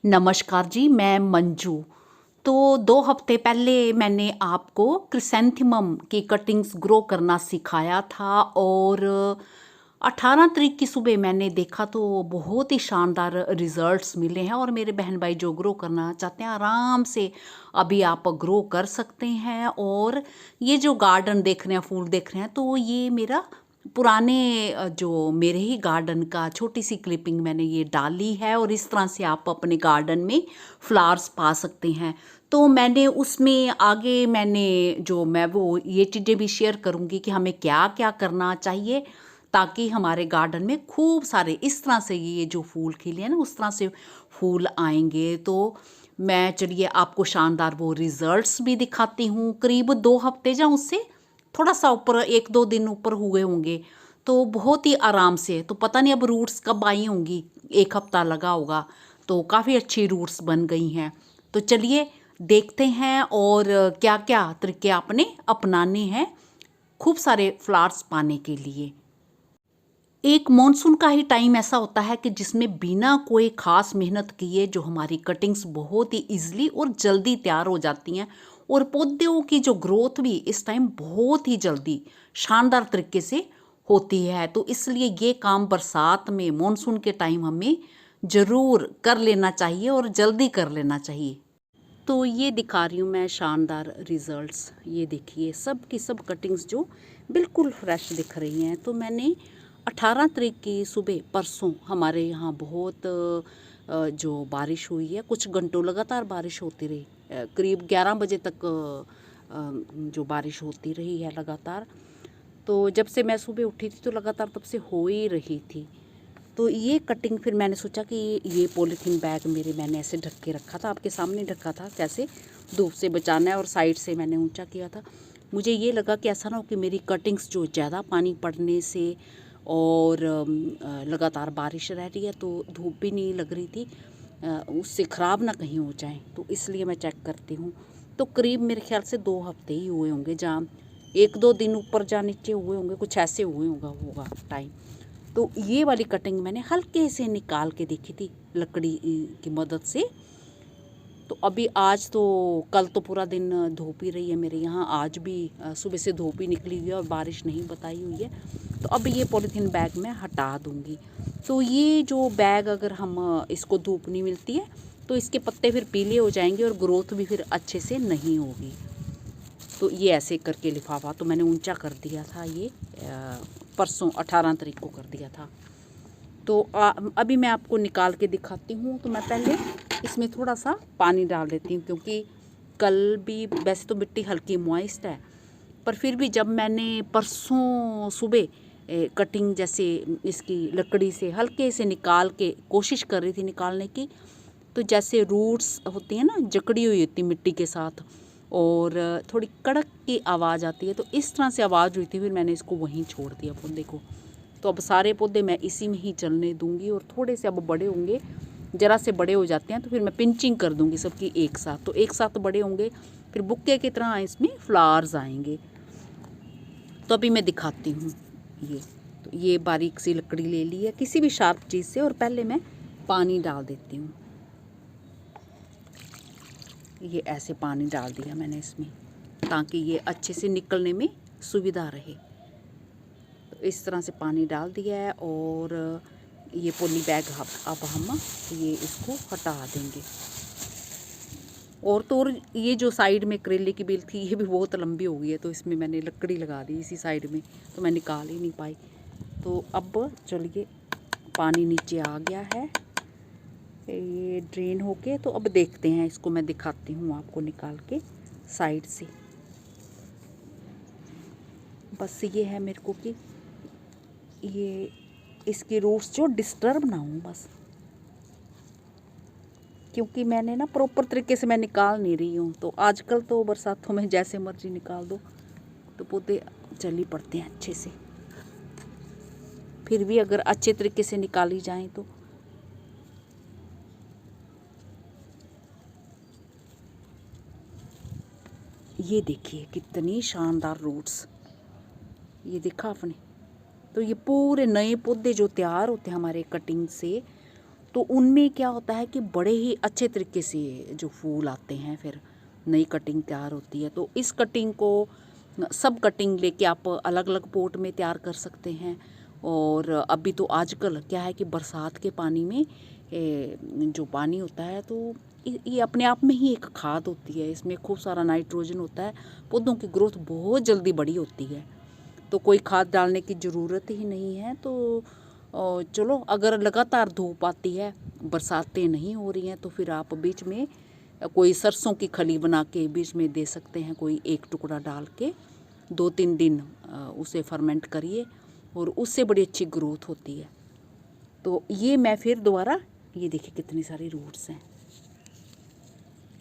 नमस्कार जी, मैं मंजू। तो 2 हफ्ते पहले मैंने आपको क्रिसैंथेमम की कटिंग्स ग्रो करना सिखाया था और 18 तारीख की सुबह मैंने देखा तो बहुत ही शानदार रिजल्ट्स मिले हैं और मेरे बहन भाई जो ग्रो करना चाहते हैं आराम से अभी आप ग्रो कर सकते हैं। और ये जो गार्डन देख रहे हैं, फूल देख रहे हैं, तो ये मेरा पुराने जो मेरे ही गार्डन का छोटी सी क्लिपिंग मैंने ये डाली है और इस तरह से आप अपने गार्डन में फ्लावर्स पा सकते हैं। तो मैंने उसमें आगे मैं वो ये चीज़ें भी शेयर करूँगी कि हमें क्या क्या करना चाहिए ताकि हमारे गार्डन में खूब सारे इस तरह से ये जो फूल खिले हैं ना उस तरह से फूल आएंगे। तो मैं चलिए आपको शानदार वो रिजल्ट्स भी दिखाती हूँ। करीब 2 हफ्ते या उससे थोड़ा सा ऊपर 1-2 दिन ऊपर हुए होंगे। तो बहुत ही आराम से, तो पता नहीं अब रूट्स कब आई होंगी, 1 हफ्ता लगा होगा। तो काफ़ी अच्छी रूट्स बन गई हैं। तो चलिए देखते हैं और क्या क्या तरीके आपने अपनाने हैं खूब सारे फ्लावर्स पाने के लिए। एक मॉनसून का ही टाइम ऐसा होता है कि जिसमें बिना कोई ख़ास मेहनत किए जो हमारी कटिंग्स बहुत ही ईज़िली और जल्दी तैयार हो जाती हैं और पौधों की जो ग्रोथ भी इस टाइम बहुत ही जल्दी शानदार तरीके से होती है। तो इसलिए ये काम बरसात में मॉनसून के टाइम हमें ज़रूर कर लेना चाहिए और जल्दी कर लेना चाहिए। तो ये दिखा रही हूँ मैं शानदार रिजल्ट्स। ये देखिए सब की सब कटिंग्स जो बिल्कुल फ्रेश दिख रही हैं। तो मैंने 18 तारीख की सुबह परसों हमारे यहाँ बहुत जो बारिश हुई है, कुछ घंटों लगातार बारिश होती रही, करीब 11 बजे तक जो बारिश होती रही है लगातार। तो जब से मैं सुबह उठी थी तो लगातार तब से हो ही रही थी। तो ये कटिंग फिर मैंने सोचा कि ये पॉलीथीन बैग मैंने ऐसे ढक के रखा था, आपके सामने ढका था, कैसे धूप से बचाना है, और साइड से मैंने ऊंचा किया था। मुझे ये लगा कि ऐसा ना हो कि मेरी कटिंग्स जो ज़्यादा पानी पड़ने से और लगातार बारिश रह रही है तो धूप भी नहीं लग रही थी, उससे ख़राब ना कहीं हो जाए, तो इसलिए मैं चेक करती हूँ। तो करीब मेरे ख्याल से 2 हफ्ते ही हुए होंगे, जहाँ 1-2 दिन ऊपर जा नीचे हुए होंगे, कुछ ऐसे हुए होगा टाइम। तो ये वाली कटिंग मैंने हल्के से निकाल के देखी थी लकड़ी की मदद से। तो अभी आज तो कल तो पूरा दिन धूप ही रही है मेरे यहाँ, आज भी सुबह से धूप ही निकली हुई है और बारिश नहीं बताई हुई है। तो अब ये पॉलीथीन बैग मैं हटा दूँगी। तो ये जो बैग अगर हम इसको धूप नहीं मिलती है तो इसके पत्ते फिर पीले हो जाएंगे और ग्रोथ भी फिर अच्छे से नहीं होगी। तो ये ऐसे करके लिफाफा तो मैंने ऊंचा कर दिया था, ये परसों 18 तारीख को कर दिया था। तो अभी मैं आपको निकाल के दिखाती हूँ। तो मैं पहले इसमें थोड़ा सा पानी डाल देती हूँ क्योंकि कल भी वैसे तो मिट्टी हल्की मॉइस्ट है, पर फिर भी जब मैंने परसों सुबह कटिंग जैसे इसकी लकड़ी से हल्के से निकाल के कोशिश कर रही थी निकालने की, तो जैसे रूट्स होती हैं ना, जकड़ी हुई होती मिट्टी के साथ और थोड़ी कड़क की आवाज़ आती है, तो इस तरह से आवाज़ हुई थी। फिर मैंने इसको वहीं छोड़ दिया पौधे को। तो अब सारे पौधे मैं इसी में ही चलने दूंगी और थोड़े से अब बड़े होंगे, ज़रा से बड़े हो जाते हैं तो फिर मैं पिंचिंग कर दूंगी सबकी एक साथ, तो एक साथ बड़े होंगे फिर बुक्के की तरह इसमें फ्लावर्स आएंगे। तो अभी मैं दिखाती हूँ। तो ये बारीक सी लकड़ी ले ली है किसी भी शार्प चीज़ से और पहले मैं पानी डाल देती हूँ। ये ऐसे पानी डाल दिया मैंने इसमें ताकि ये अच्छे से निकलने में सुविधा रहे। तो इस तरह से पानी डाल दिया है और ये पॉली बैग अब हम ये इसको हटा देंगे। और तो और ये जो साइड में करेले की बेल थी ये भी बहुत लंबी हो गई है, तो इसमें मैंने लकड़ी लगा दी इसी साइड में, तो मैं निकाल ही नहीं पाई। तो अब चलिए पानी नीचे आ गया है ये ड्रेन होके। तो अब देखते हैं, इसको मैं दिखाती हूँ आपको निकाल के साइड से। बस ये है मेरे को कि ये इसकी रूट्स जो डिस्टर्ब ना हो बस, क्योंकि मैंने ना प्रॉपर तरीके से मैं निकाल नहीं रही हूँ। तो आजकल तो बरसातों में जैसे मर्जी निकाल दो तो पौधे चल ही पड़ते हैं अच्छे से। फिर भी अगर अच्छे तरीके से निकाली जाए तो ये देखिए कितनी शानदार रूट्स, ये देखा आपने। तो ये पूरे नए पौधे जो तैयार होते हैं हमारे कटिंग से, तो उनमें क्या होता है कि बड़े ही अच्छे तरीके से जो फूल आते हैं, फिर नई कटिंग तैयार होती है। तो इस कटिंग को सब कटिंग लेके आप अलग अलग पोट में तैयार कर सकते हैं। और अभी तो आजकल क्या है कि बरसात के पानी में जो पानी होता है तो ये अपने आप में ही एक खाद होती है, इसमें खूब सारा नाइट्रोजन होता है, पौधों की ग्रोथ बहुत जल्दी बड़ी होती है, तो कोई खाद डालने की ज़रूरत ही नहीं है। तो चलो, अगर लगातार धूप आती है, बरसातें नहीं हो रही हैं, तो फिर आप बीच में कोई सरसों की खली बना के बीच में दे सकते हैं, कोई एक टुकड़ा डाल के 2-3 दिन उसे फर्मेंट करिए और उससे बड़ी अच्छी ग्रोथ होती है। तो ये मैं फिर दोबारा, ये देखिए कितनी सारी रूट्स हैं,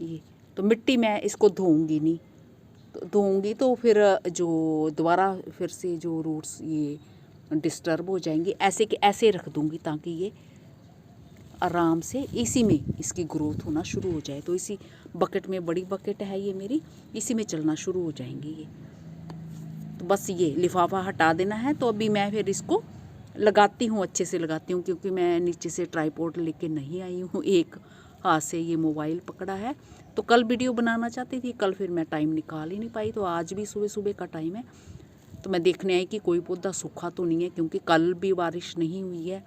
ये तो मिट्टी मैं इसको धोऊंगी नहीं, तो धोऊंगी तो फिर जो दोबारा फिर से जो रूट्स ये डिस्टर्ब हो जाएंगे, ऐसे के ऐसे रख दूंगी ताकि ये आराम से इसी में इसकी ग्रोथ होना शुरू हो जाए। तो इसी बकेट में, बड़ी बकेट है ये मेरी, इसी में चलना शुरू हो जाएंगे ये। तो बस ये लिफाफा हटा देना है। तो अभी मैं फिर इसको लगाती हूँ, अच्छे से लगाती हूँ, क्योंकि मैं नीचे से ट्राइपॉड लेके नहीं आई हूँ, एक हाथ से ये मोबाइल पकड़ा है। तो कल वीडियो बनाना चाहती थी, कल फिर मैं टाइम निकाल ही नहीं पाई, तो आज भी सुबह सुबह का टाइम है। तो मैं देखने आई कि कोई पौधा सूखा तो नहीं है, क्योंकि कल भी बारिश नहीं हुई है,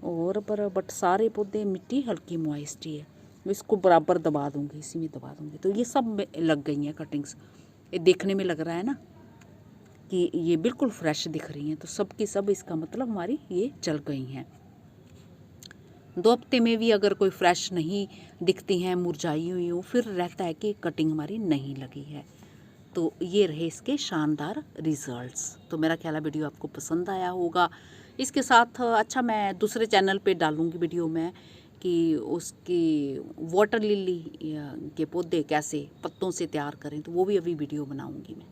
और बट सारे पौधे मिट्टी हल्की मॉइस्टी है। इसको बराबर दबा दूँगी, इसी में दबा दूँगी। तो ये सब लग गई हैं कटिंग्स, ये देखने में लग रहा है ना कि ये बिल्कुल फ्रेश दिख रही हैं, तो सब की सब इसका मतलब हमारी ये चल गई हैं। 2 हफ्ते में भी अगर कोई फ्रेश नहीं दिखती हैं, मुरझाई हुई हो, फिर रहता है कि कटिंग हमारी नहीं लगी है। तो ये रहे इसके शानदार रिजल्ट्स। तो मेरा ख्याल है वीडियो आपको पसंद आया होगा। इसके साथ अच्छा, मैं दूसरे चैनल पे डालूँगी वीडियो में कि उसकी वाटर लिली के पौधे कैसे पत्तों से तैयार करें, तो वो भी अभी वीडियो बनाऊँगी मैं।